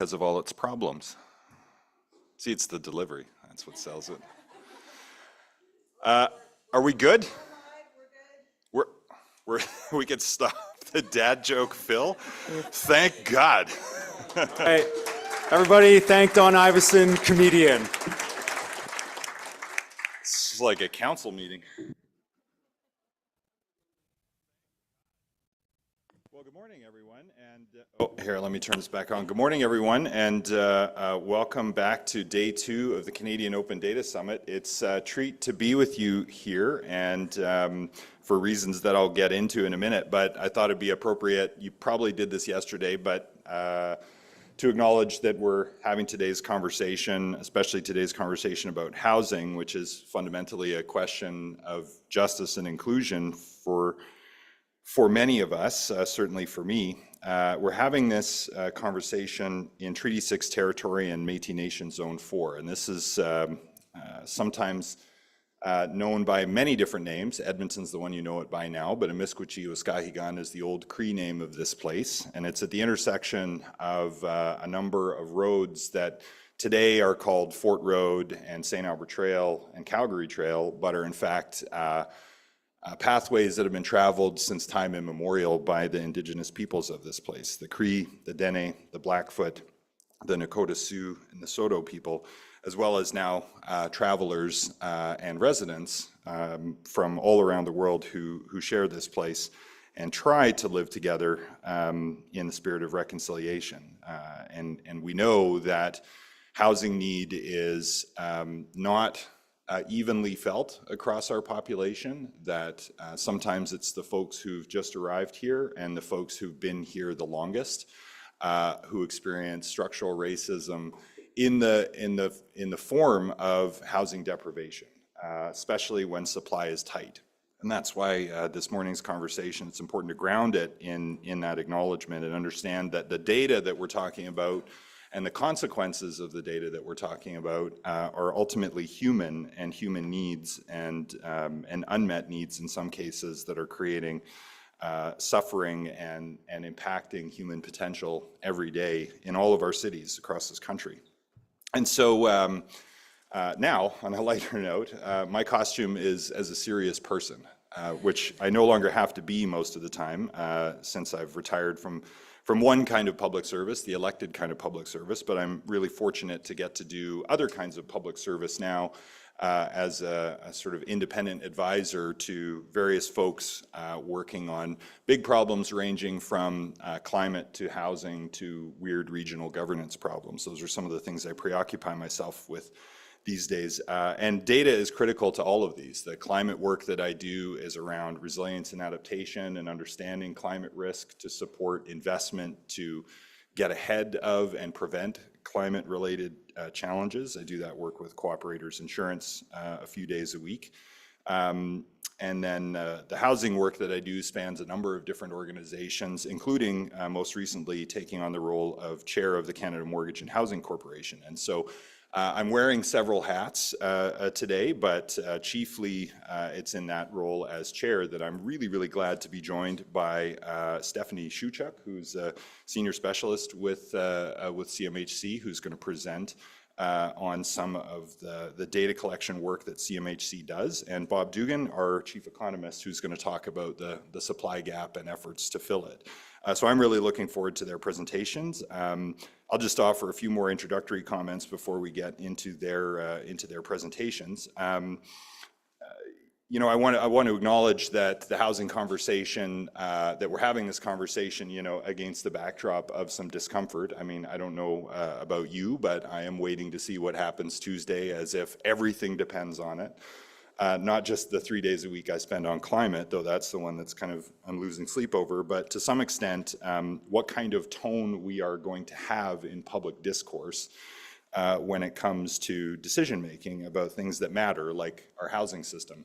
because of all its problems. See, it's the delivery. That's what sells it. Are we good? We're we could stop the dad joke, Phil. Thank God. Hey, everybody, thank Don Iveson, comedian. It's like a council meeting. Well, good morning, everyone. And here, let me turn this back on. Good morning, everyone, and welcome back to day 2 of the Canadian Open Data Summit. It's a treat to be with you here, and for reasons that I'll get into in a minute, but I thought it'd be appropriate, you probably did this yesterday, but to acknowledge that we're having today's conversation, especially today's conversation about housing, which is fundamentally a question of justice and inclusion for many of us, certainly for me. We're having this conversation in Treaty 6 territory and Métis Nation Zone 4, and this is sometimes known by many different names. Edmonton's the one you know it by now, but Amiskwaciy-Waskahigan is the old Cree name of this place, and it's at the intersection of a number of roads that today are called Fort Road and St. Albert Trail and Calgary Trail, but are in fact pathways that have been traveled since time immemorial by the indigenous peoples of this place, the Cree, the Dene, the Blackfoot, the Nakota Sioux, and the Saulteaux people, as well as now travelers and residents from all around the world who share this place and try to live together in the spirit of reconciliation. And we know that housing need is not evenly felt across our population, that sometimes it's the folks who've just arrived here and the folks who've been here the longest who experience structural racism in the form of housing deprivation, especially when supply is tight. And that's why this morning's conversation, it's important to ground it in that acknowledgement and understand that the data that we're talking about and the consequences of the data that we're talking about are ultimately human and human needs and unmet needs in some cases that are creating suffering and impacting human potential every day in all of our cities across this country. And so now, on a lighter note, my costume is as a serious person, which I no longer have to be most of the time since I've retired from one kind of public service, the elected kind of public service, but I'm really fortunate to get to do other kinds of public service now as a sort of independent advisor to various folks working on big problems ranging from climate to housing to weird regional governance problems. Those are some of the things I preoccupy myself with these days. And data is critical to all of these. The climate work that I do is around resilience and adaptation and understanding climate risk to support investment to get ahead of and prevent climate-related challenges. I do that work with Cooperators Insurance a few days a week. And then the housing work that I do spans a number of different organizations, including most recently taking on the role of chair of the Canada Mortgage and Housing Corporation. And so I'm wearing several hats today, but chiefly it's in that role as chair that I'm really, really glad to be joined by Stephanie Shewchuk, who's a senior specialist with CMHC, who's going to present on some of the data collection work that CMHC does, and Bob Dugan, our chief economist, who's going to talk about the supply gap and efforts to fill it. So I'm really looking forward to their presentations. I'll just offer a few more introductory comments before we get into their presentations. You know, I want to acknowledge that the housing conversation, that we're having this conversation, you know, against the backdrop of some discomfort. I mean, I don't know about you, but I am waiting to see what happens Tuesday, as if everything depends on it. Not just the 3 days a week I spend on climate, though that's the one that's kind of I'm losing sleep over, but to some extent, what kind of tone we are going to have in public discourse when it comes to decision making about things that matter, like our housing system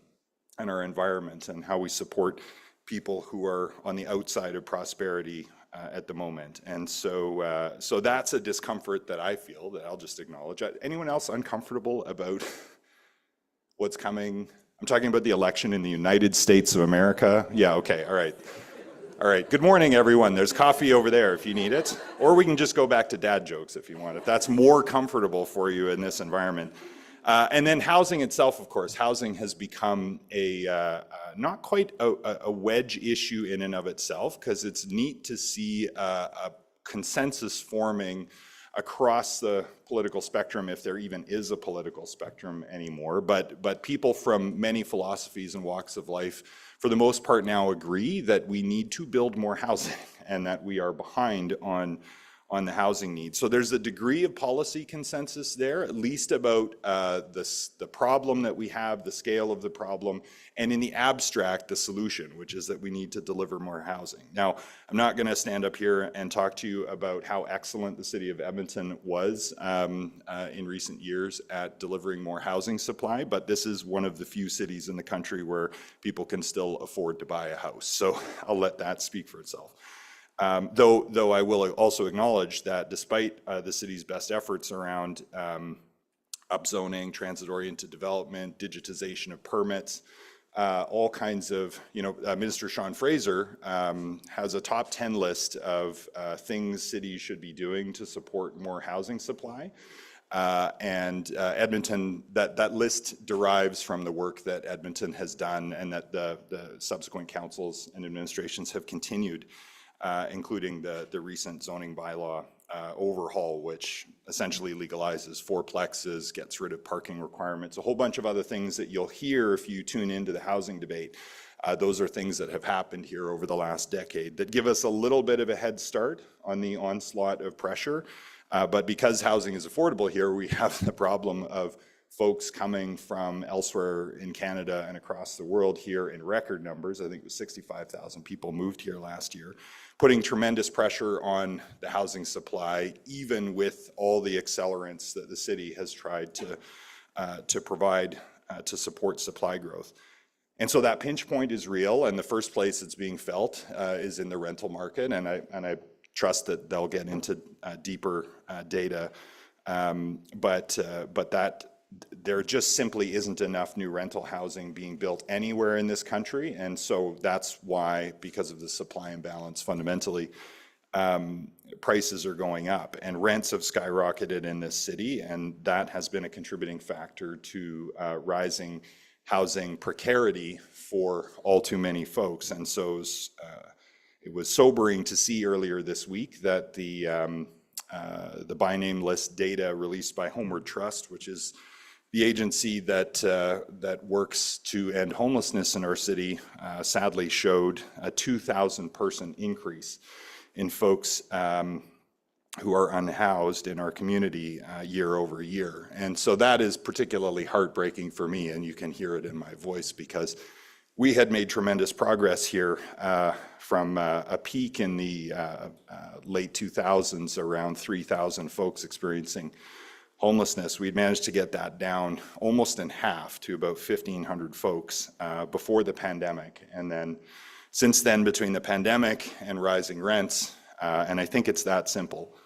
and our environment and how we support people who are on the outside of prosperity at the moment. And so, so that's a discomfort that I feel that I'll just acknowledge. Anyone else uncomfortable about what's coming? I'm talking about the election in the United States of America. Yeah, okay, all right. All right, good morning, everyone. There's coffee over there if you need it. Or we can just go back to dad jokes if you want, if that's more comfortable for you in this environment. And then housing itself, of course. Housing has become not quite a wedge issue in and of itself, because it's neat to see a consensus forming across the political spectrum, if there even is a political spectrum anymore. But people from many philosophies and walks of life, for the most part now, agree that we need to build more housing and that we are behind on the housing needs. So there's a degree of policy consensus there, at least about the problem that we have, the scale of the problem, and in the abstract, the solution, which is that we need to deliver more housing. Now, I'm not going to stand up here and talk to you about how excellent the city of Edmonton was in recent years at delivering more housing supply, but this is one of the few cities in the country where people can still afford to buy a house. So I'll let that speak for itself. Though I will also acknowledge that despite the city's best efforts around upzoning, transit-oriented development, digitization of permits, all kinds of, Minister Sean Fraser has a top 10 list of things cities should be doing to support more housing supply. And Edmonton, that list derives from the work that Edmonton has done and that the subsequent councils and administrations have continued. Including the recent zoning bylaw overhaul, which essentially legalizes fourplexes, gets rid of parking requirements, a whole bunch of other things that you'll hear if you tune into the housing debate. Those are things that have happened here over the last decade that give us a little bit of a head start on the onslaught of pressure. But because housing is affordable here, we have the problem of folks coming from elsewhere in Canada and across the world here in record numbers. I think it was 65,000 people moved here last year, putting tremendous pressure on the housing supply, even with all the accelerants that the city has tried to provide to support supply growth. And so that pinch point is real, and the first place it's being felt is in the rental market, and I trust that they'll get into deeper data, but that there just simply isn't enough new rental housing being built anywhere in this country. And so that's why, because of the supply imbalance fundamentally, prices are going up and rents have skyrocketed in this city. And that has been a contributing factor to rising housing precarity for all too many folks. And so it was sobering to see earlier this week that the by name list data released by Homeward Trust, which is the agency that works to end homelessness in our city, sadly showed a 2,000 person increase in folks who are unhoused in our community year over year. And so that is particularly heartbreaking for me, and you can hear it in my voice, because we had made tremendous progress here from a peak in the late 2000s, around 3,000 folks experiencing homelessness. We'd managed to get that down almost in half to about 1,500 folks before the pandemic. And then since then, between the pandemic and rising rents, and I think it's that simple,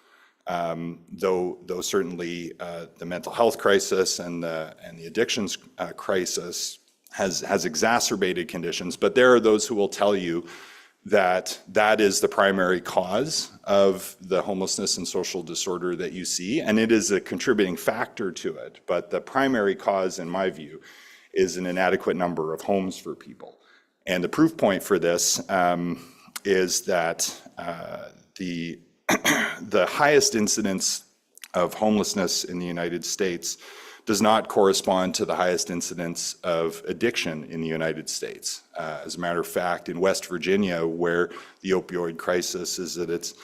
though certainly the mental health crisis and the addictions crisis has exacerbated conditions, but there are those who will tell you that is the primary cause of the homelessness and social disorder that you see, and it is a contributing factor to it. But the primary cause, in my view, is an inadequate number of homes for people. And the proof point for this is that the highest incidence of homelessness in the United States does not correspond to the highest incidence of addiction in the United States. As a matter of fact, in West Virginia, where the opioid crisis is at its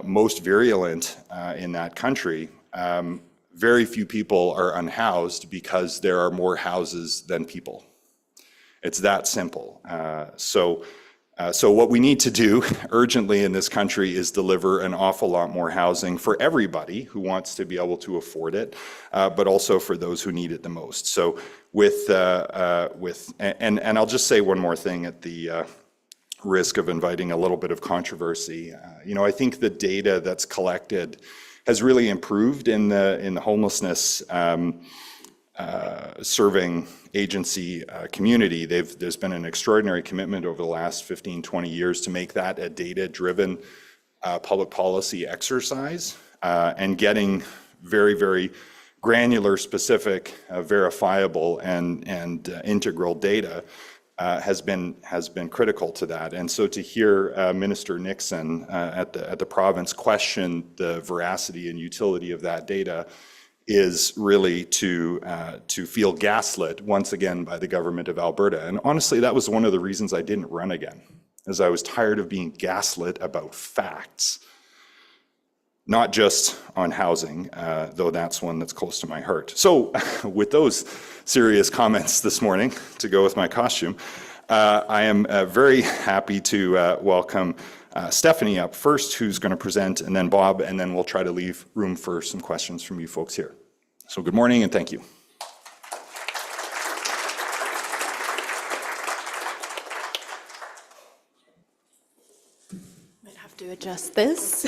most virulent in that country, very few people are unhoused because there are more houses than people. It's that simple. So what we need to do urgently in this country is deliver an awful lot more housing for everybody who wants to be able to afford it, but also for those who need it the most. So and I'll just say one more thing at the risk of inviting a little bit of controversy. I think the data that's collected has really improved in the homelessness serving agency community. There's been an extraordinary commitment over the last 15, 20 years to make that a data-driven public policy exercise, and getting very, very granular, specific, verifiable, and integral data has been critical to that. And so to hear Minister Nixon at the province question the veracity and utility of that data is really to feel gaslit once again by the government of Alberta. And honestly, that was one of the reasons I didn't run again, as I was tired of being gaslit about facts. Not just on housing, though that's one that's close to my heart. So with those serious comments this morning, to go with my costume, I am very happy to welcome Stephanie up first, who's going to present, and then Bob, and then we'll try to leave room for some questions from you folks here. So good morning and thank you. Might have to adjust this.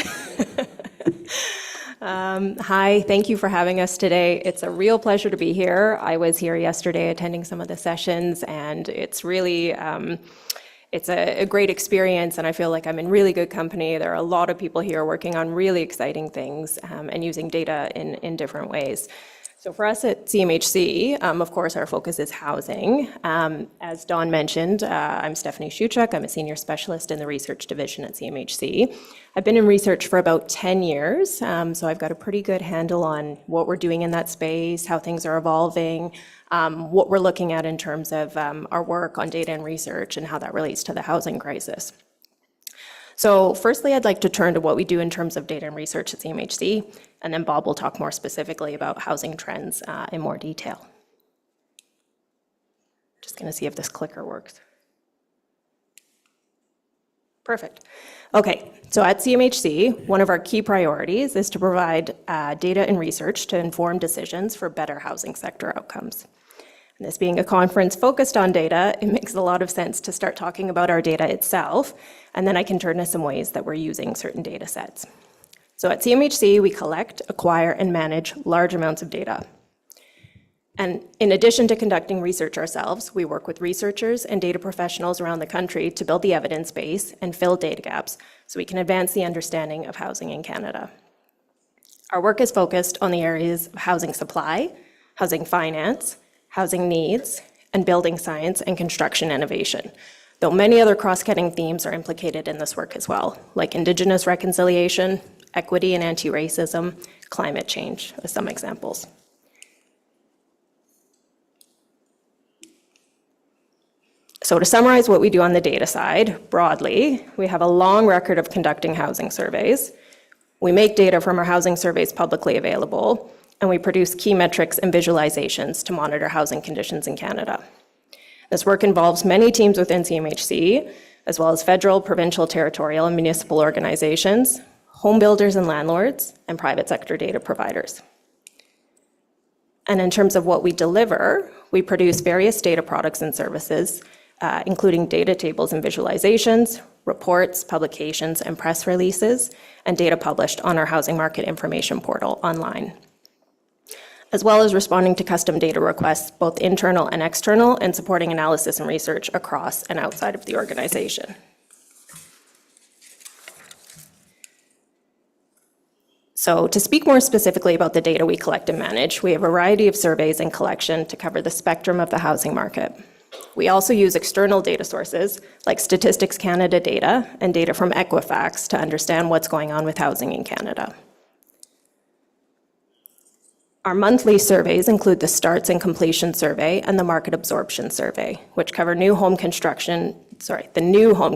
Hi, thank you for having us today. It's a real pleasure to be here. I was here yesterday attending some of the sessions, and it's really, it's a great experience, and I feel like I'm in really good company. There are a lot of people here working on really exciting things and using data in different ways. So for us at CMHC, of course, our focus is housing. As Dawn mentioned, I'm Stephanie Shuchuk. I'm a senior specialist in the research division at CMHC. I've been in research for about 10 years, so I've got a pretty good handle on what we're doing in that space, how things are evolving, what we're looking at in terms of our work on data and research and how that relates to the housing crisis. So firstly, I'd like to turn to what we do in terms of data and research at CMHC, and then Bob will talk more specifically about housing trends in more detail. Just going to see if this clicker works. Perfect. Okay, so at CMHC, one of our key priorities is to provide data and research to inform decisions for better housing sector outcomes. And this being a conference focused on data, it makes a lot of sense to start talking about our data itself, and then I can turn to some ways that we're using certain data sets. So at CMHC, we collect, acquire, and manage large amounts of data. And in addition to conducting research ourselves, we work with researchers and data professionals around the country to build the evidence base and fill data gaps so we can advance the understanding of housing in Canada. Our work is focused on the areas of housing supply, housing finance, housing needs, and building science and construction innovation, though many other cross-cutting themes are implicated in this work as well, like Indigenous reconciliation, equity and anti-racism, climate change, as some examples. So to summarize what we do on the data side, broadly, we have a long record of conducting housing surveys. We make data from our housing surveys publicly available, and we produce key metrics and visualizations to monitor housing conditions in Canada. This work involves many teams within CMHC, as well as federal, provincial, territorial, and municipal organizations, home builders and landlords, and private sector data providers. And in terms of what we deliver, we produce various data products and services, including data tables and visualizations, reports, publications, and press releases, and data published on our housing market information portal online, as well as responding to custom data requests, both internal and external, and supporting analysis and research across and outside of the organization. So to speak more specifically about the data we collect and manage, we have a variety of surveys and collection to cover the spectrum of the housing market. We also use external data sources like Statistics Canada data and data from Equifax to understand what's going on with housing in Canada. Our monthly surveys include the Starts and Completion Survey and the Market Absorption Survey, which cover the new home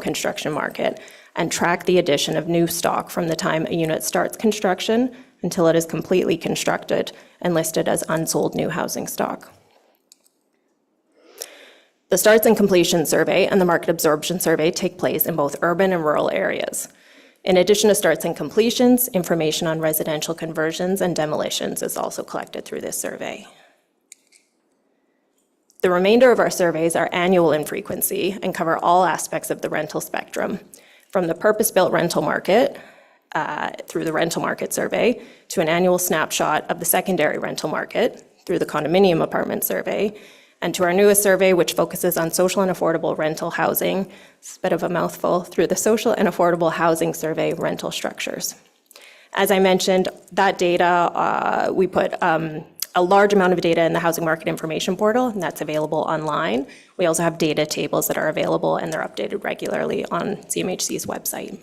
construction market and track the addition of new stock from the time a unit starts construction until it is completely constructed and listed as unsold new housing stock. The Starts and Completion Survey and the Market Absorption Survey take place in both urban and rural areas. In addition to starts and completions, information on residential conversions and demolitions is also collected through this survey. The remainder of our surveys are annual in frequency and cover all aspects of the rental spectrum, from the purpose-built rental market through the rental market survey to an annual snapshot of the secondary rental market through the Condominium Apartment Survey, and to our newest survey, which focuses on social and affordable rental housing, it's a bit of a mouthful, through the Social and Affordable Housing Survey rental structures. As I mentioned, that data, we put a large amount of data in the Housing Market Information Portal, and that's available online. We also have data tables that are available, and they're updated regularly on CMHC's website.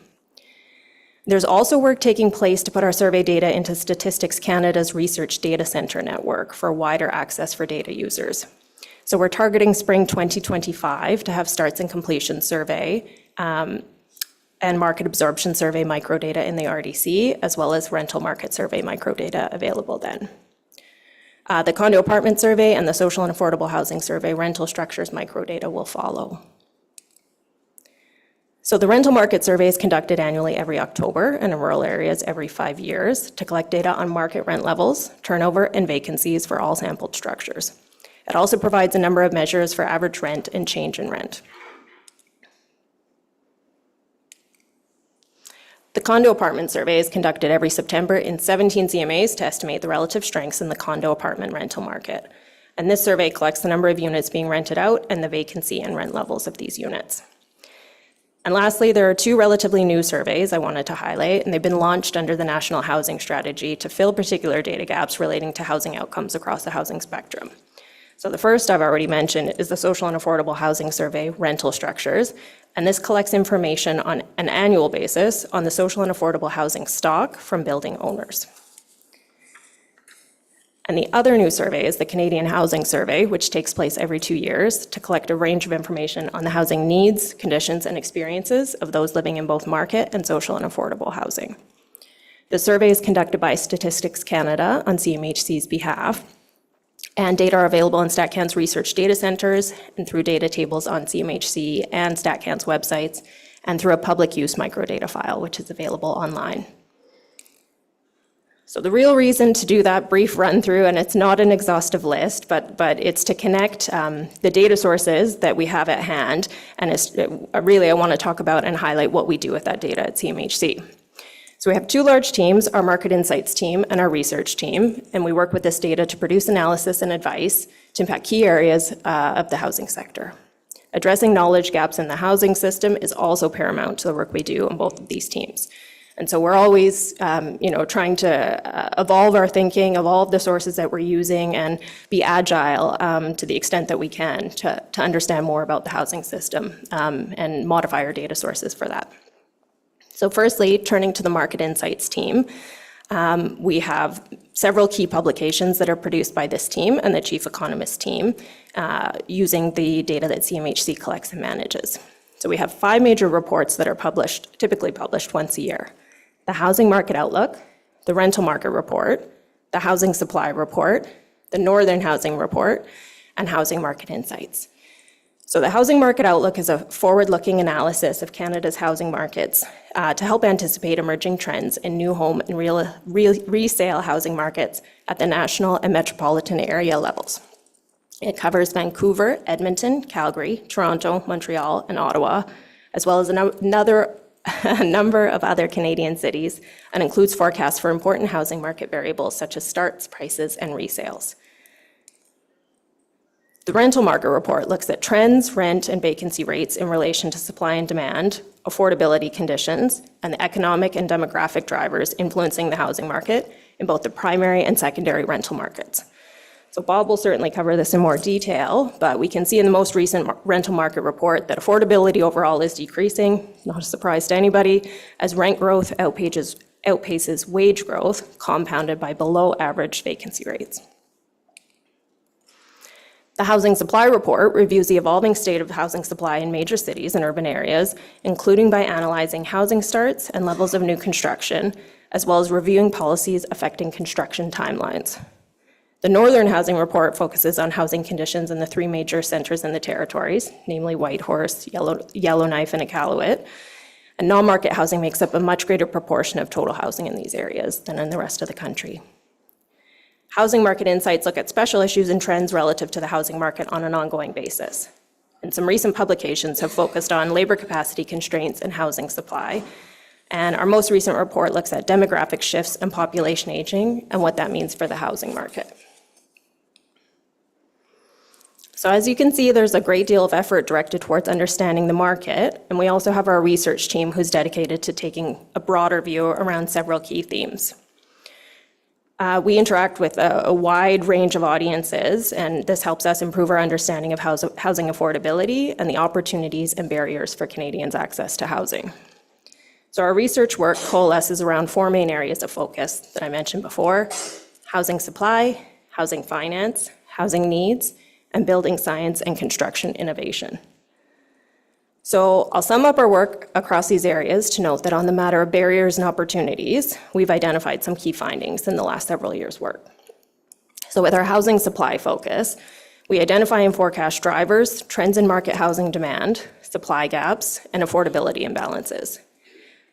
There's also work taking place to put our survey data into Statistics Canada's Research Data Centre network for wider access for data users. So we're targeting spring 2025 to have starts and completion survey and market absorption survey microdata in the RDC, as well as rental market survey microdata available then. The condo apartment survey and the social and affordable housing survey rental structures microdata will follow. So the rental market survey is conducted annually every October and in rural areas every 5 years to collect data on market rent levels, turnover, and vacancies for all sampled structures. It also provides a number of measures for average rent and change in rent. The condo apartment survey is conducted every September in 17 CMAs to estimate the relative strengths in the condo apartment rental market. And this survey collects the number of units being rented out and the vacancy and rent levels of these units. And lastly, there are 2 relatively new surveys I wanted to highlight, and they've been launched under the National Housing Strategy to fill particular data gaps relating to housing outcomes across the housing spectrum. So the first I've already mentioned is the Social and Affordable Housing Survey rental structures, and this collects information on an annual basis on the social and affordable housing stock from building owners. And the other new survey is the Canadian Housing Survey, which takes place every 2 years to collect a range of information on the housing needs, conditions, and experiences of those living in both market and social and affordable housing. The survey is conducted by Statistics Canada on CMHC's behalf, and data are available in StatCan's research data centers and through data tables on CMHC and StatCan's websites, and through a public use microdata file, which is available online. So the real reason to do that brief run through, and it's not an exhaustive list, but it's to connect the data sources that we have at hand, and really I want to talk about and highlight what we do with that data at CMHC. So we have 2 large teams, our Market Insights team and our research team, and we work with this data to produce analysis and advice to impact key areas of the housing sector. Addressing knowledge gaps in the housing system is also paramount to the work we do on both of these teams. And so we're always, trying to evolve our thinking, evolve the sources that we're using, and be agile to the extent that we can to understand more about the housing system and modify our data sources for that. So firstly, turning to the Market Insights team, we have several key publications that are produced by this team and the Chief Economist team using the data that CMHC collects and manages. So we have 5 major reports that are typically published once a year. The Housing Market Outlook, the Rental Market Report, the Housing Supply Report, the Northern Housing Report, and Housing Market Insights. So the Housing Market Outlook is a forward-looking analysis of Canada's housing markets to help anticipate emerging trends in new home and resale housing markets at the national and metropolitan area levels. It covers Vancouver, Edmonton, Calgary, Toronto, Montreal, and Ottawa, as well as a number of other Canadian cities, and includes forecasts for important housing market variables such as starts, prices, and resales. The Rental Market Report looks at trends, rent, and vacancy rates in relation to supply and demand, affordability conditions, and the economic and demographic drivers influencing the housing market in both the primary and secondary rental markets. So Bob will certainly cover this in more detail, but we can see in the most recent rental market report that affordability overall is decreasing, not a surprise to anybody, as rent growth outpaces wage growth, compounded by below average vacancy rates. The Housing Supply Report reviews the evolving state of housing supply in major cities and urban areas, including by analyzing housing starts and levels of new construction, as well as reviewing policies affecting construction timelines. The Northern Housing Report focuses on housing conditions in the 3 major centres in the territories, namely Whitehorse, Yellowknife, and Iqaluit. And non-market housing makes up a much greater proportion of total housing in these areas than in the rest of the country. Housing Market Insights look at special issues and trends relative to the housing market on an ongoing basis. And some recent publications have focused on labor capacity constraints and housing supply. And our most recent report looks at demographic shifts and population aging and what that means for the housing market. So as you can see, there's a great deal of effort directed towards understanding the market, and we also have our research team who's dedicated to taking a broader view around several key themes. We interact with a wide range of audiences, and this helps us improve our understanding of housing affordability and the opportunities and barriers for Canadians' access to housing. So our research work coalesces around 4 main areas of focus that I mentioned before: housing supply, housing finance, housing needs, and building science and construction innovation. So I'll sum up our work across these areas to note that on the matter of barriers and opportunities, we've identified some key findings in the last several years' work. So with our housing supply focus, we identify and forecast drivers, trends in market housing demand, supply gaps, and affordability imbalances.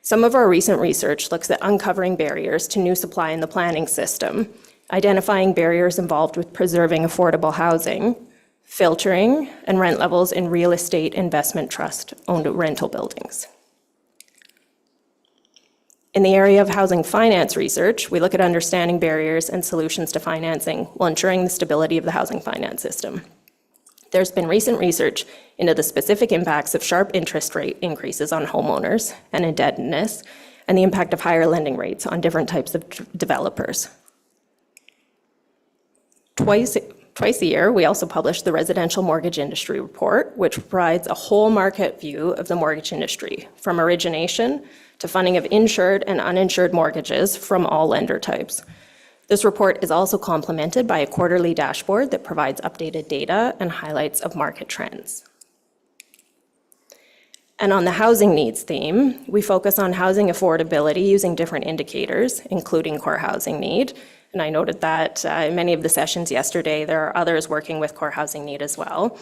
Some of our recent research looks at uncovering barriers to new supply in the planning system, identifying barriers involved with preserving affordable housing, filtering, and rent levels in real estate investment trust-owned rental buildings. In the area of housing finance research, we look at understanding barriers and solutions to financing while ensuring the stability of the housing finance system. There's been recent research into the specific impacts of sharp interest rate increases on homeowners and indebtedness, and the impact of higher lending rates on different types of developers. Twice a year, we also publish the Residential Mortgage Industry Report, which provides a whole market view of the mortgage industry, from origination to funding of insured and uninsured mortgages from all lender types. This report is also complemented by a quarterly dashboard that provides updated data and highlights of market trends. And on the housing needs theme, we focus on housing affordability using different indicators, including core housing need. And I noted that in many of the sessions yesterday, there are others working with core housing need as well.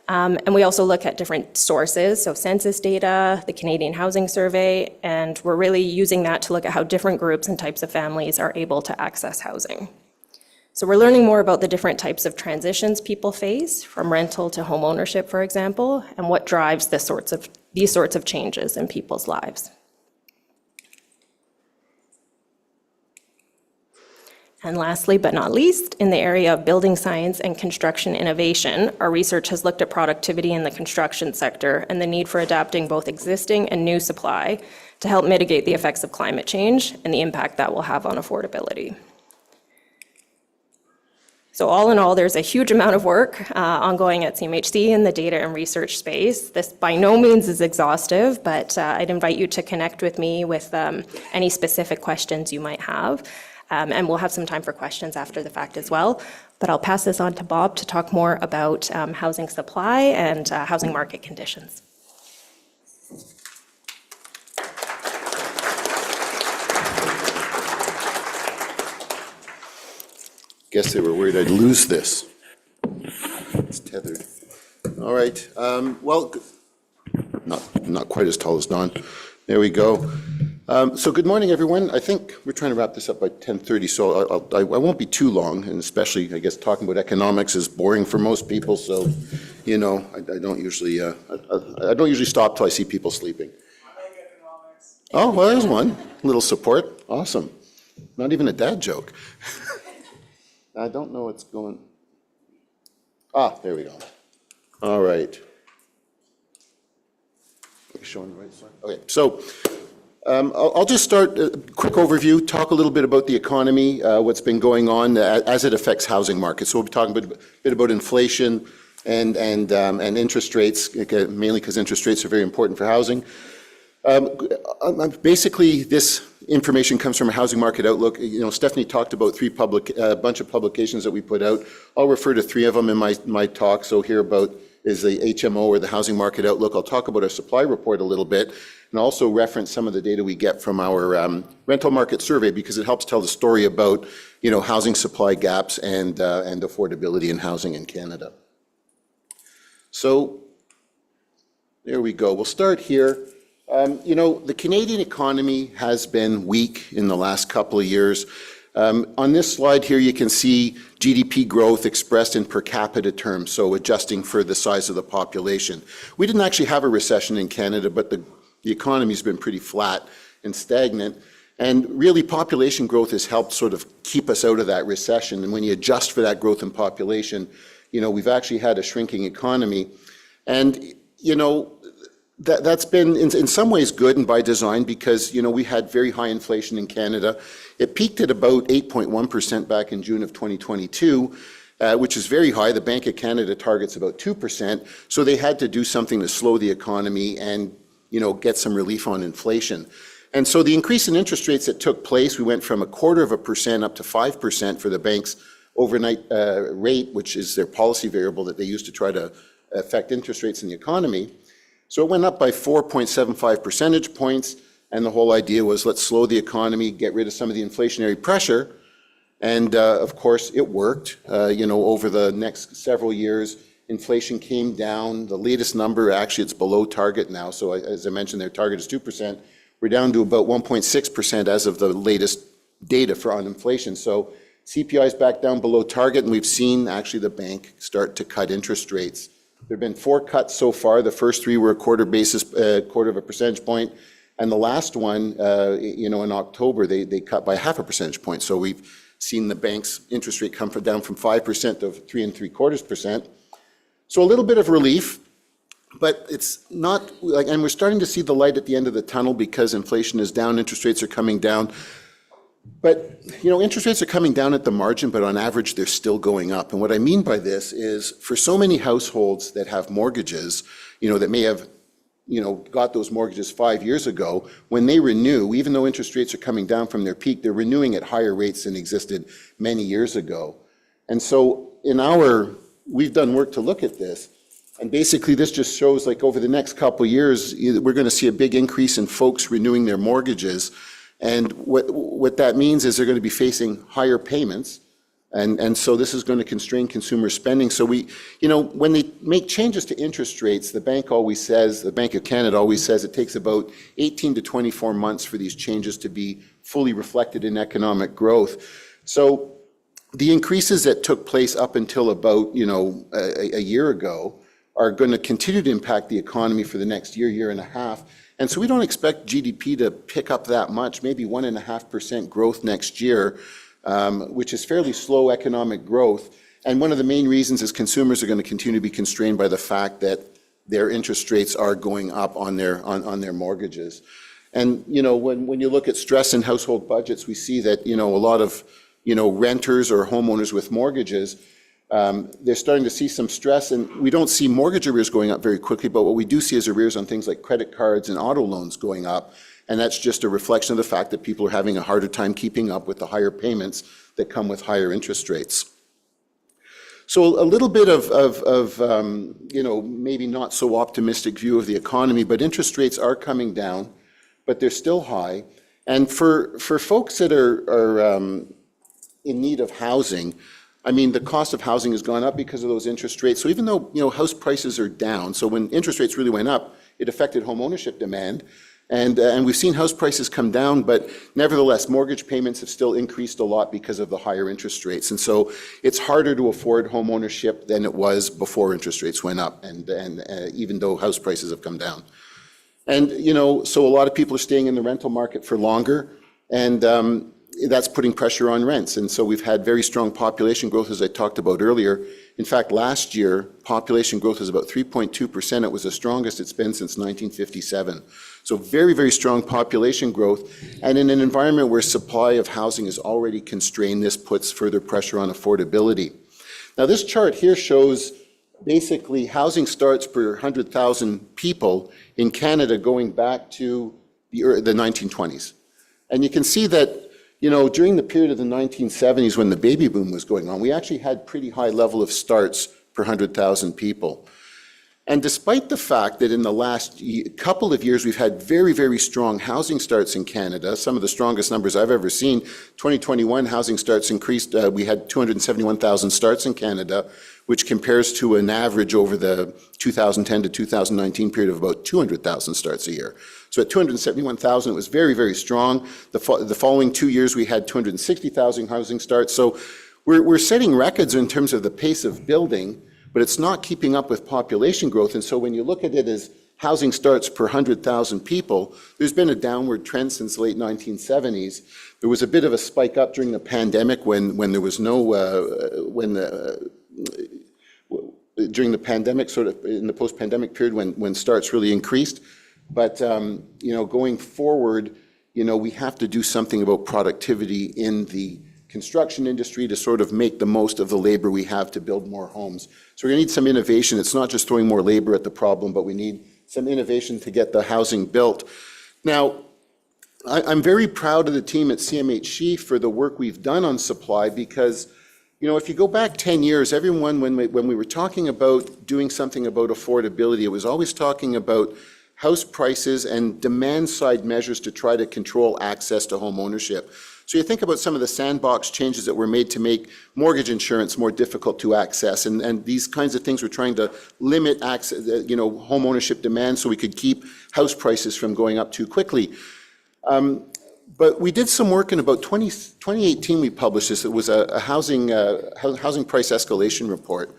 And we also look at different sources, so census data, the Canadian Housing Survey, and we're really using that to look at how different groups and types of families are able to access housing. So we're learning more about the different types of transitions people face, from rental to home ownership, for example, and what drives these sorts of changes in people's lives. And lastly, but not least, in the area of building science and construction innovation, our research has looked at productivity in the construction sector and the need for adapting both existing and new supply to help mitigate the effects of climate change and the impact that will have on affordability. So all in all, there's a huge amount of work ongoing at CMHC in the data and research space. This by no means is exhaustive, but I'd invite you to connect with me with any specific questions you might have. And we'll have some time for questions after the fact as well. But I'll pass this on to Bob to talk more about housing supply and housing market conditions. Guess they were worried I'd lose this. It's tethered. All right. Well, not quite as tall as Don. There we go. So good morning, everyone. I think we're trying to wrap this up by 10:30, so I won't be too long, and especially, I guess, talking about economics is boring for most people, so, you know, I don't usually stop till I see people sleeping. I like economics. Oh, well, there's one. Little support. Awesome. Not even a dad joke. I don't know what's going... there we go. All right. Are we showing the right side? Okay, so I'll just start a quick overview, talk a little bit about the economy, what's been going on as it affects housing markets. So we'll be talking a bit about inflation and interest rates, mainly because interest rates are very important for housing. Basically, this information comes from a Housing Market Outlook. You know, Stephanie talked about a bunch of publications that we put out. I'll refer to 3 of them in my talk. So here about is the HMO, or the Housing Market Outlook. I'll talk about our supply report a little bit, and also reference some of the data we get from our rental market survey, because it helps tell the story about, you know, housing supply gaps and affordability in housing in Canada. So there we go. We'll start here. You know, the Canadian economy has been weak in the last couple of years. On this slide here, you can see GDP growth expressed in per capita terms, so adjusting for the size of the population. We didn't actually have a recession in Canada, but the economy's been pretty flat and stagnant. And really, population growth has helped sort of keep us out of that recession. And when you adjust for that growth in population, we've actually had a shrinking economy. And, that's been in some ways good and by design because, we had very high inflation in Canada. It peaked at about 8.1% back in June of 2022, which is very high. The Bank of Canada targets about 2%. So they had to do something to slow the economy and, get some relief on inflation. And so the increase in interest rates that took place, we went from 0.25% up to 5% for the bank's overnight rate, which is their policy variable that they use to try to affect interest rates in the economy. So it went up by 4.75 percentage points, and the whole idea was let's slow the economy, get rid of some of the inflationary pressure. And of course, it worked. Over the next several years, inflation came down. The latest number, actually, it's below target now. So as I mentioned, their target is 2%. We're down to about 1.6% as of the latest data on inflation. So CPI is back down below target, and we've seen actually the bank start to cut interest rates. There have been 4 cuts so far. The first 3 were a quarter of a percentage point, and the last one, in October, they cut by 0.5 percentage point. So we've seen the bank's interest rate come down from 5% to 3.75%. So a little bit of relief. But it's not and we're starting to see the light at the end of the tunnel because inflation is down, interest rates are coming down. But, interest rates are coming down at the margin, but on average, they're still going up. And what I mean by this is for so many households that have mortgages, that may have, got those mortgages 5 years ago, when they renew, even though interest rates are coming down from their peak, they're renewing at higher rates than existed many years ago. And so we've done work to look at this. And basically, this just shows over the next couple of years, we're going to see a big increase in folks renewing their mortgages. And what that means is they're going to be facing higher payments. And so this is going to constrain consumer spending. So when they make changes to interest rates, the Bank of Canada always says it takes about 18 to 24 months for these changes to be fully reflected in economic growth. So the increases that took place up until about, a year ago are going to continue to impact the economy for the next year and a half. And so we don't expect GDP to pick up that much, maybe 1.5% growth next year, which is fairly slow economic growth. And one of the main reasons is consumers are going to continue to be constrained by the fact that their interest rates are going up on their mortgages. And, when you look at stress in household budgets, we see that, a lot of, renters or homeowners with mortgages, they're starting to see some stress, and we don't see mortgage arrears going up very quickly, but what we do see is arrears on things like credit cards and auto loans going up, and that's just a reflection of the fact that people are having a harder time keeping up with the higher payments that come with higher interest rates. So a little bit of maybe not so optimistic view of the economy, but interest rates are coming down, but they're still high. And for folks that are in need of housing, the cost of housing has gone up because of those interest rates. So even though, house prices are down, so when interest rates really went up, it affected home ownership demand. And we've seen house prices come down, but nevertheless, mortgage payments have still increased a lot because of the higher interest rates. And so it's harder to afford home ownership than it was before interest rates went up, and even though house prices have come down. And, so a lot of people are staying in the rental market for longer, and that's putting pressure on rents. And so we've had very strong population growth, as I talked about earlier. In fact, last year, population growth was about 3.2%. It was the strongest it's been since 1957. So very, very strong population growth. And in an environment where supply of housing is already constrained, this puts further pressure on affordability. Now, this chart here shows basically housing starts per 100,000 people in Canada going back to the 1920s. And you can see that during the period of the 1970s when the baby boom was going on, we actually had pretty high level of starts per 100,000 people. And despite the fact that in the last couple of years we've had very, very strong housing starts in Canada, some of the strongest numbers I've ever seen, 2021 housing starts increased, we had 271,000 starts in Canada, which compares to an average over the 2010 to 2019 period of about 200,000 starts a year. So at 271,000, it was very, very strong. The following 2 years, we had 260,000 housing starts. So we're setting records in terms of the pace of building, but it's not keeping up with population growth. And so when you look at it as housing starts per 100,000 people, there's been a downward trend since the late 1970s. There was a bit of a spike up during the pandemic when there was no, when during the pandemic, sort of in the post-pandemic period when starts really increased. But, going forward, we have to do something about productivity in the construction industry to sort of make the most of the labor we have to build more homes. So we're going to need some innovation. It's not just throwing more labor at the problem, but we need some innovation to get the housing built. Now, I'm very proud of the team at CMHC for the work we've done on supply because, if you go back 10 years, everyone, when we were talking about doing something about affordability, it was always talking about house prices and demand-side measures to try to control access to home ownership. So you think about some of the sandbox changes that were made to make mortgage insurance more difficult to access, and these kinds of things were trying to limit access, home ownership demand so we could keep house prices from going up too quickly. But we did some work in about 2018, we published this. It was a housing price escalation report.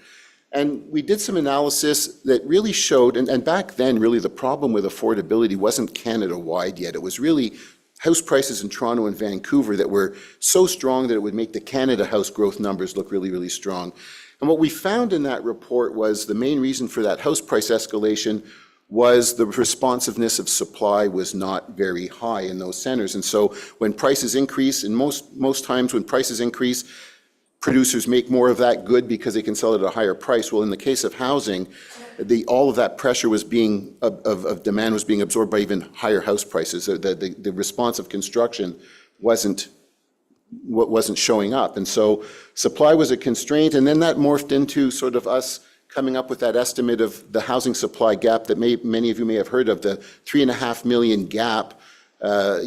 And we did some analysis that really showed, and back then, really the problem with affordability wasn't Canada-wide yet. It was really house prices in Toronto and Vancouver that were so strong that it would make the Canada house growth numbers look really, really strong. And what we found in that report was the main reason for that house price escalation was the responsiveness of supply was not very high in those centers. And so when prices increase, and most times when prices increase, producers make more of that good because they can sell it at a higher price. Well, in the case of housing, all of that pressure was of demand was being absorbed by even higher house prices. The response of construction wasn't showing up. And so supply was a constraint, and then that morphed into sort of us coming up with that estimate of the housing supply gap that many of you may have heard of, the 3.5 million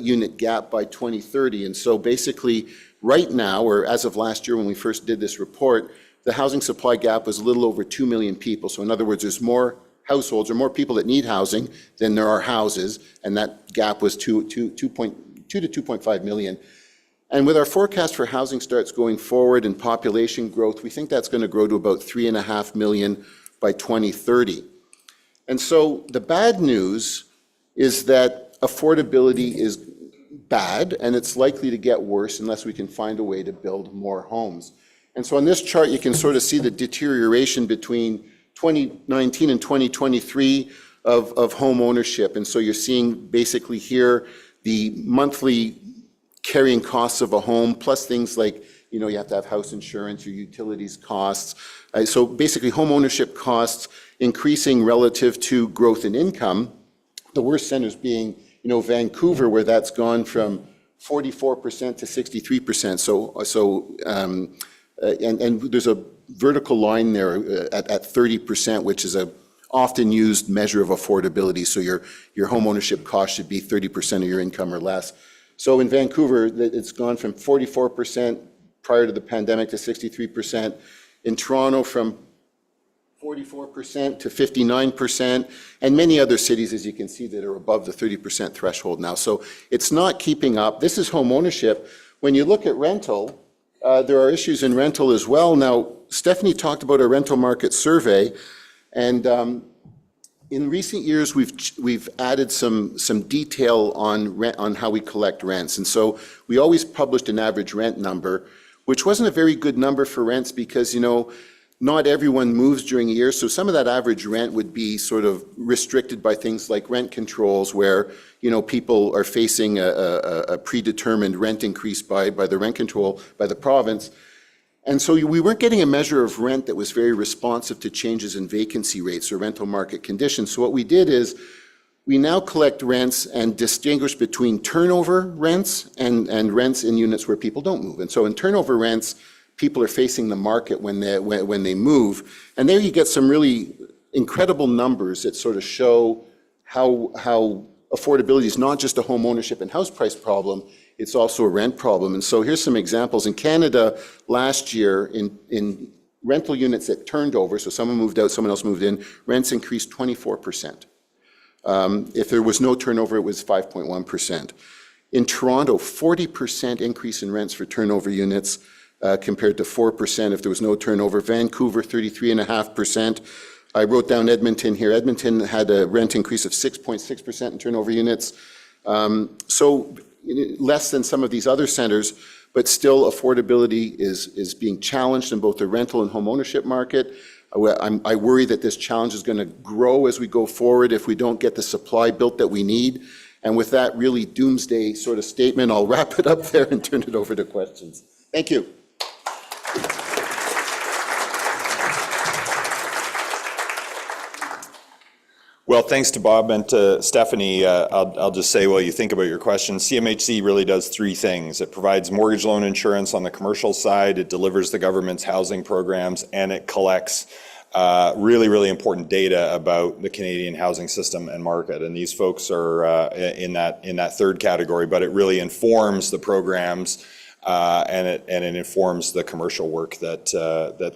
unit gap by 2030. And so basically, right now, or as of last year when we first did this report, the housing supply gap was a little over 2 million people. So in other words, there's more households or more people that need housing than there are houses, and that gap was 2 to 2.5 million. And with our forecast for housing starts going forward and population growth, we think that's going to grow to about 3.5 million by 2030. And so the bad news is that affordability is bad, and it's likely to get worse unless we can find a way to build more homes. And so on this chart, you can sort of see the deterioration between 2019 and 2023 of home ownership. And so you're seeing basically here the monthly carrying costs of a home, plus things like, you have to have house insurance, your utilities costs. So basically home ownership costs increasing relative to growth in income. The worst centers being, Vancouver, where that's gone from 44% to 63%. And there's a vertical line there at 30%, which is a often used measure of affordability. So your home ownership cost should be 30% of your income or less. So in Vancouver, it's gone from 44% prior to the pandemic to 63%. In Toronto, from 44% to 59%, and many other cities, as you can see, that are above the 30% threshold now. So it's not keeping up. This is home ownership. When you look at rental, there are issues in rental as well. Now, Stephanie talked about a rental market survey, and in recent years, we've added some detail on how we collect rents. And so we always published an average rent number, which wasn't a very good number for rents because, not everyone moves during a year. So some of that average rent would be sort of restricted by things like rent controls where, people are facing a predetermined rent increase by the rent control by the province. And so we weren't getting a measure of rent that was very responsive to changes in vacancy rates or rental market conditions. So what we did is we now collect rents and distinguish between turnover rents and rents in units where people don't move. And so in turnover rents, people are facing the market when they move. And there you get some really incredible numbers that sort of show how affordability is not just a home ownership and house price problem, it's also a rent problem. And so here's some examples. In Canada, last year, in rental units that turned over, so someone moved out, someone else moved in, rents increased 24%. If there was no turnover, it was 5.1%. In Toronto, 40% increase in rents for turnover units compared to 4% if there was no turnover. Vancouver, 33.5%. I wrote down Edmonton here. Edmonton had a rent increase of 6.6% in turnover units. So less than some of these other centers, but still affordability is being challenged in both the rental and home ownership market. I worry that this challenge is going to grow as we go forward if we don't get the supply built that we need. And with that really doomsday sort of statement, I'll wrap it up there and turn it over to questions. Thank you. Well, thanks to Bob and to Stephanie. I'll just say while you think about your question, CMHC really does three things. It provides mortgage loan insurance on the commercial side, it delivers the government's housing programs, and it collects really, really important data about the Canadian housing system and market. And these folks are in that third category, but it really informs the programs and it informs the commercial work that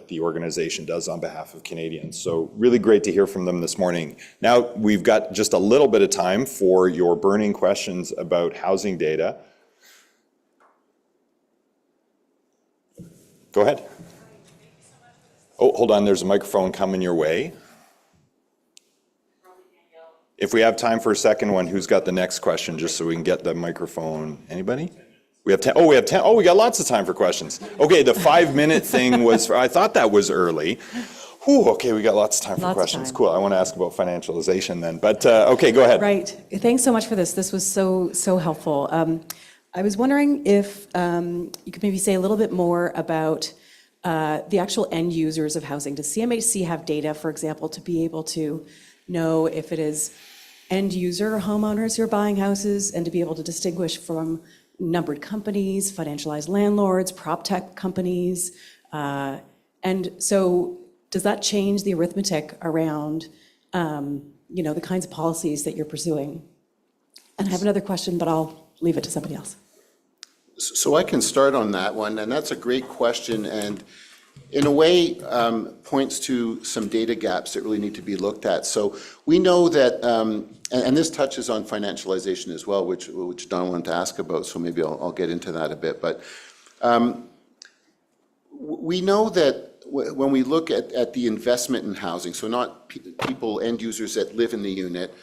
the organization does on behalf of Canadians. So really great to hear from them this morning. Now we've got just a little bit of time for your burning questions about housing data. Go ahead. Oh, hold on, there's a microphone coming your way. If we have time for a second one, who's got the next question, just so we can get the microphone? Anybody? We have 10. Oh, we have 10. Oh, we got lots of time for questions. Okay, the 5-minute thing was, I thought that was early. Whew, okay, we got lots of time for questions. Cool, I want to ask about financialization then, but okay, go ahead. Right, thanks so much for this. This was so helpful. I was wondering if you could maybe say a little bit more about the actual end users of housing. Does CMHC have data, for example, to be able to know if it is end user homeowners who are buying houses and to be able to distinguish from numbered companies, financialized landlords, prop tech companies? And so does that change the arithmetic around the kinds of policies that you're pursuing? And I have another question, but I'll leave it to somebody else. So I can start on that one, and that's a great question, and in a way points to some data gaps that really need to be looked at. So we know that, and this touches on financialization as well, which Don wanted to ask about, so maybe I'll get into that a bit. But we know that when we look at the investment in housing, so not people, end users that live in the unit,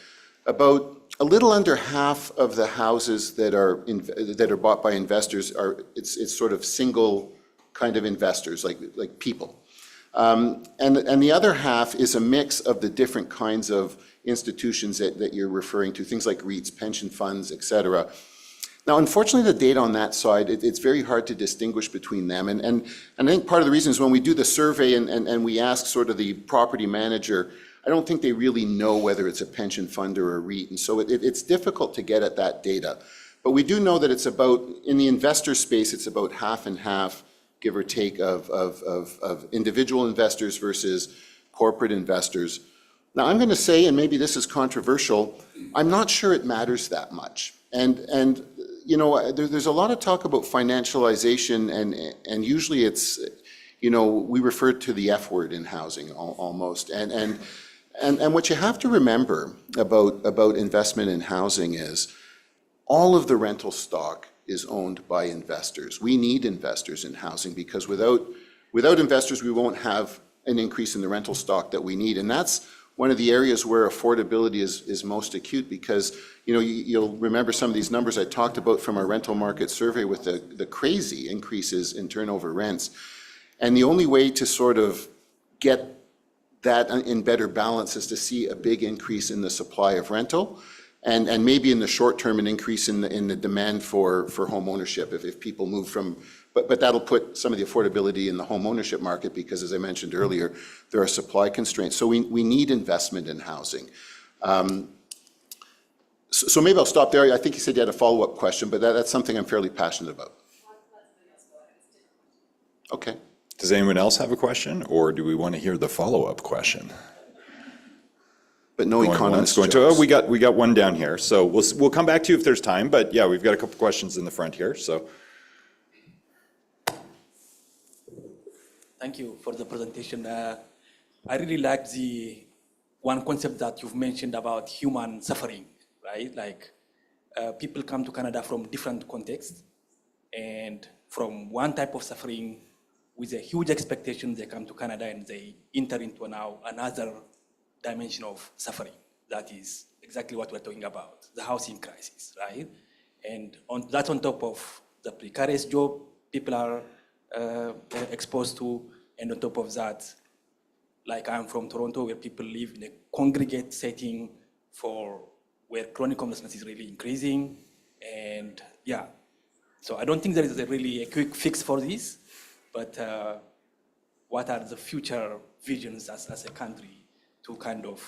about a little under half of the houses that are bought by investors it's sort of single kind of investors, like people. And the other half is a mix of the different kinds of institutions that you're referring to, things like REITs, pension funds, et cetera. Now, unfortunately, the data on that side, it's very hard to distinguish between them. And I think part of the reason is when we do the survey and we ask sort of the property manager, I don't think they really know whether it's a pension fund or a REIT. And so it's difficult to get at that data. But we do know that it's about, in the investor space, it's about half and half, give or take, of individual investors versus corporate investors. Now, I'm going to say, and maybe this is controversial, I'm not sure it matters that much. And there's a lot of talk about financialization, and usually it's, we refer to the F word in housing almost. And what you have to remember about investment in housing is all of the rental stock is owned by investors. We need investors in housing because without investors, we won't have an increase in the rental stock that we need. And that's one of the areas where affordability is most acute because, you'll remember some of these numbers I talked about from our rental market survey with the crazy increases in turnover rents. And the only way to sort of get that in better balance is to see a big increase in the supply of rental and maybe in the short term an increase in the demand for home ownership if people move from, but that'll put some of the affordability in the home ownership market because, as I mentioned earlier, there are supply constraints. So we need investment in housing. So maybe I'll stop there. I think you said you had a follow-up question, but that's something I'm fairly passionate about. Okay. Does anyone else have a question, or do we want to hear the follow-up question? But no economist jokes. Oh, we got one down here, so we'll come back to you if there's time. But yeah, we've got a couple questions in the front here. So, thank you for the presentation. I really like the one concept that you've mentioned about human suffering, right? Like people come to Canada from different contexts, and from one type of suffering with a huge expectation, they come to Canada and they enter into now another dimension of suffering. That is exactly what we're talking about, the housing crisis, right? And that's on top of the precarious job people are exposed to, and on top of that, Like I'm from Toronto, where people live in a congregate setting where chronic homelessness is really increasing. And yeah, so I don't think there is really a quick fix for this, but what are the future visions as a country to kind of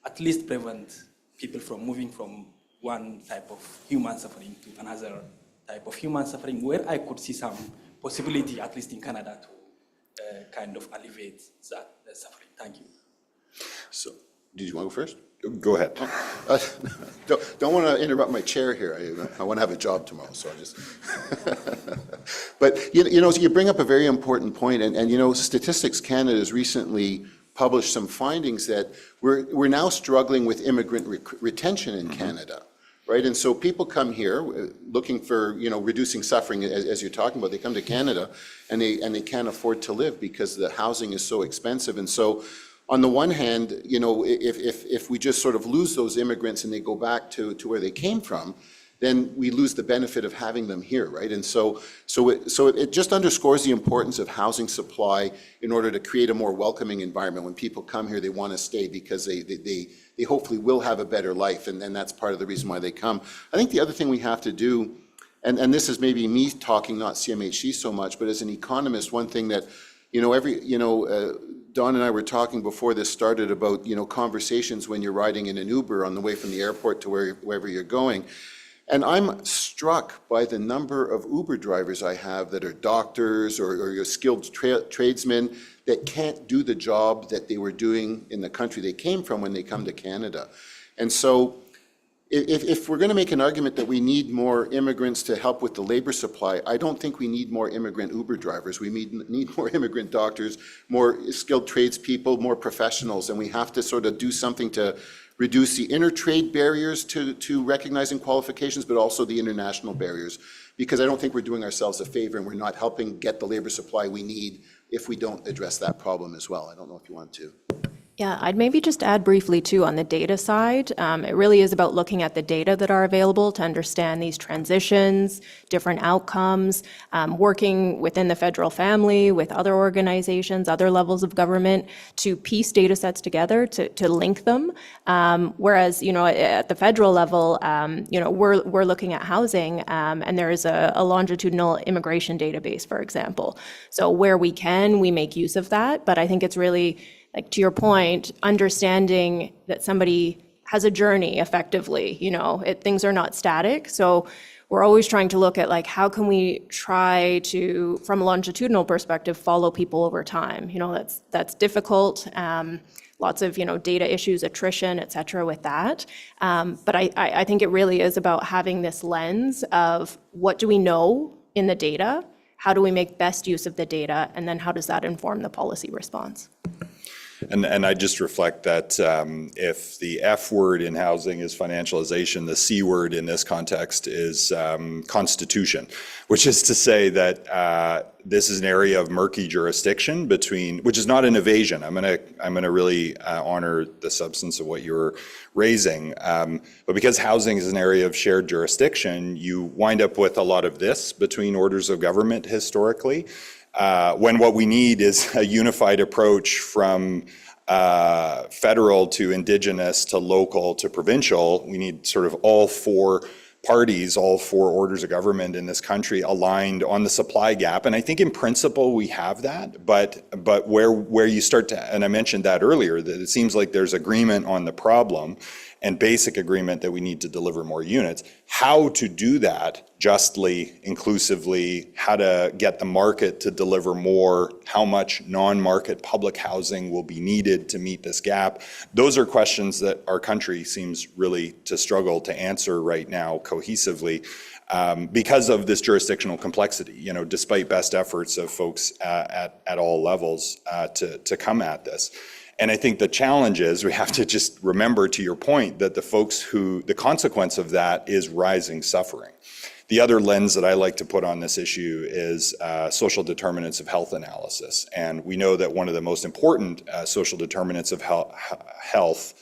at least prevent people from moving from one type of human suffering to another type of human suffering, where I could see some possibility, at least in Canada, to kind of alleviate that suffering. Thank you. So, did you want to go first? Go ahead. Don't want to interrupt my chair here. I want to have a job tomorrow, so I just. But, you bring up a very important point, and Statistics Canada has recently published some findings that we're now struggling with immigrant retention in Canada, right? And so people come here looking for, reducing suffering, as you're talking about. They come to Canada, and they can't afford to live because the housing is so expensive. And so, on the one hand, if we just sort of lose those immigrants and they go back to where they came from, then we lose the benefit of having them here, right? And so it just underscores the importance of housing supply in order to create a more welcoming environment. When people come here, they want to stay because they hopefully will have a better life, and that's part of the reason why they come. I think the other thing we have to do, and this is maybe me talking, not CMHC so much, but as an economist, one thing that, Don and I were talking before this started about, conversations when you're riding in an Uber on the way from the airport to wherever you're going. And I'm struck by the number of Uber drivers I have that are doctors or skilled tradesmen that can't do the job that they were doing in the country they came from when they come to Canada. And so if we're going to make an argument that we need more immigrants to help with the labor supply, I don't think we need more immigrant Uber drivers. We need more immigrant doctors, more skilled tradespeople, more professionals, and we have to sort of do something to reduce the inter-trade barriers to recognizing qualifications, but also the international barriers, because I don't think we're doing ourselves a favor and we're not helping get the labor supply we need if we don't address that problem as well. I don't know if you want to. Yeah, I'd maybe just add briefly too on the data side. It really is about looking at the data that are available to understand these transitions, different outcomes, working within the federal family with other organizations, other levels of government to piece data sets together to link them. Whereas, at the federal level, we're looking at housing and there is a longitudinal immigration database, for example. So where we can, we make use of that. But I think it's really, like to your point, understanding that somebody has a journey effectively, things are not static. So we're always trying to look at how can we try to, from a longitudinal perspective, follow people over time. That's difficult. Lots of, data issues, attrition, et cetera with that. But I think it really is about having this lens of what do we know in the data? How do we make best use of the data? And then how does that inform the policy response? And I just reflect that if the F word in housing is financialization, the C word in this context is constitution, which is to say that this is an area of murky jurisdiction which is not an evasion. I'm gonna really honor the substance of what you're raising, but because housing is an area of shared jurisdiction, you wind up with a lot of this between orders of government historically. When what we need is a unified approach from federal to indigenous to local to provincial. We need sort of all four parties, all four orders of government in this country aligned on the supply gap. And I think in principle we have that, but where you start to, and I mentioned that earlier, that it seems like there's agreement on the problem and basic agreement that we need to deliver more units. How to do that justly, inclusively, how to get the market to deliver more, how much non-market public housing will be needed to meet this gap. Those are questions that our country seems really to struggle to answer right now cohesively because of this jurisdictional complexity, despite best efforts of folks at all levels to come at this. And I think the challenge is we have to just remember, to your point, that the consequence of that is rising suffering. The other lens that I like to put on this issue is social determinants of health analysis. And we know that one of the most important social determinants of health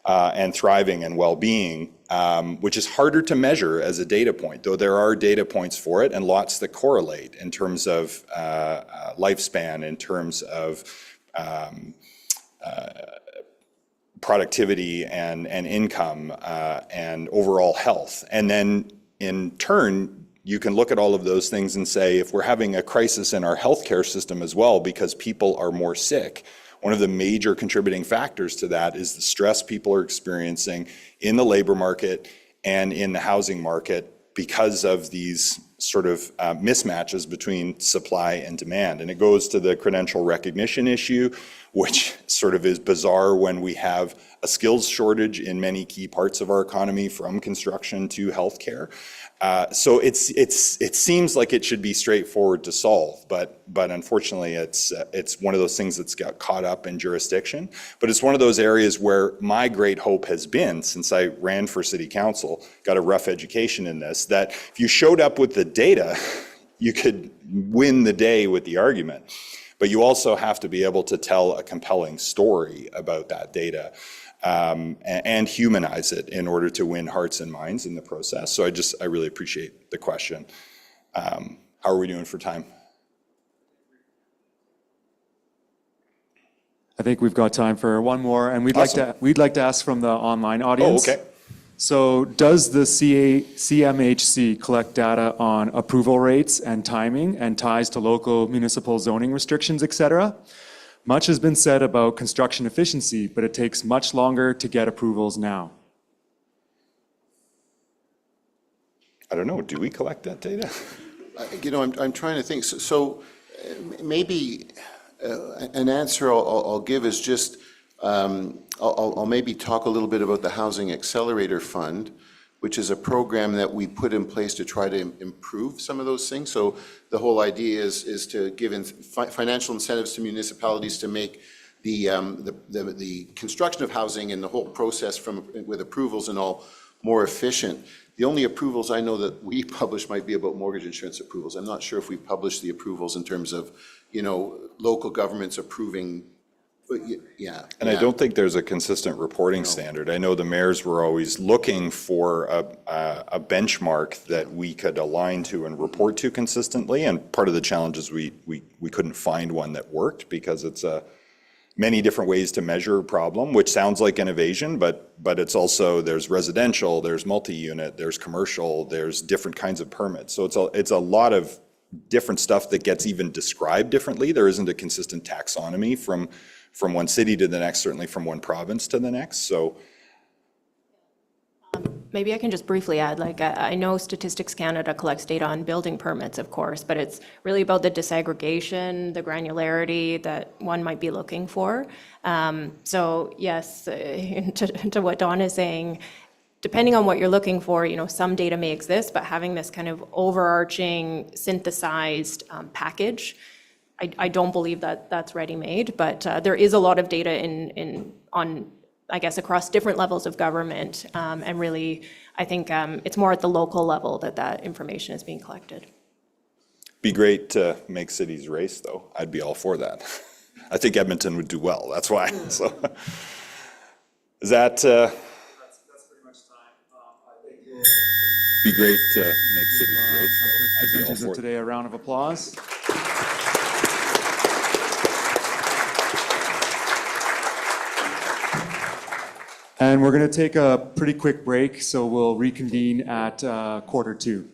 and thriving and well-being, which is harder to measure as a data point, though there are data points for it and lots that correlate in terms of lifespan, in terms of productivity and income and overall health. And then in turn, you can look at all of those things and say, if we're having a crisis in our healthcare system as well because people are more sick, one of the major contributing factors to that is the stress people are experiencing in the labor market and in the housing market because of these sort of mismatches between supply and demand. And it goes to the credential recognition issue, which sort of is bizarre when we have a skills shortage in many key parts of our economy, from construction to healthcare. So it seems like it should be straightforward to solve, but unfortunately it's one of those things that's got caught up in jurisdiction. But it's one of those areas where my great hope has been, since I ran for city council, got a rough education in this, that if you showed up with the data, you could win the day with the argument. But you also have to be able to tell a compelling story about that data. And humanize it in order to win hearts and minds in the process. So I really appreciate the question. How are we doing for time? I think we've got time for one more, and we'd like to ask from the online audience. Oh, okay. So does the CMHC collect data on approval rates and timing and ties to local municipal zoning restrictions, et cetera? Much has been said about construction efficiency, but it takes much longer to get approvals now. I don't know, do we collect that data? I'm trying to think. So maybe an answer I'll give is just, I'll maybe talk a little bit about the Housing Accelerator Fund, which is a program that we put in place to try to improve some of those things. So the whole idea is to give financial incentives to municipalities to make the construction of housing and the whole process with approvals and all more efficient. The only approvals I know that we publish might be about mortgage insurance approvals. I'm not sure if we publish the approvals in terms of, local governments approving. Yeah. And I don't think there's a consistent reporting standard. I know the mayors were always looking for a benchmark that we could align to and report to consistently. And part of the challenge is we couldn't find one that worked because it's many different ways to measure a problem, which sounds like innovation, but it's also, there's residential, there's multi-unit, there's commercial, there's different kinds of permits. So it's a lot of different stuff that gets even described differently. There isn't a consistent taxonomy from one city to the next, certainly from one province to the next. So maybe I can just briefly add, I know Statistics Canada collects data on building permits, of course, but it's really about the disaggregation, the granularity that one might be looking for. So yes, to what Dawn is saying, depending on what you're looking for, some data may exist, but having this kind of overarching synthesized package, I don't believe that that's ready-made, but there is a lot of data on I guess, across different levels of government. And really, I think it's more at the local level that information is being collected. be great to make cities race, though. I'd be all for that. I think Edmonton would do well, that's why. So, is that... That's pretty much time. I think it would be great to make cities race, though. I'd be all for it. Today, a round of applause. And we're going to take a pretty quick break, so we'll reconvene at 1:45.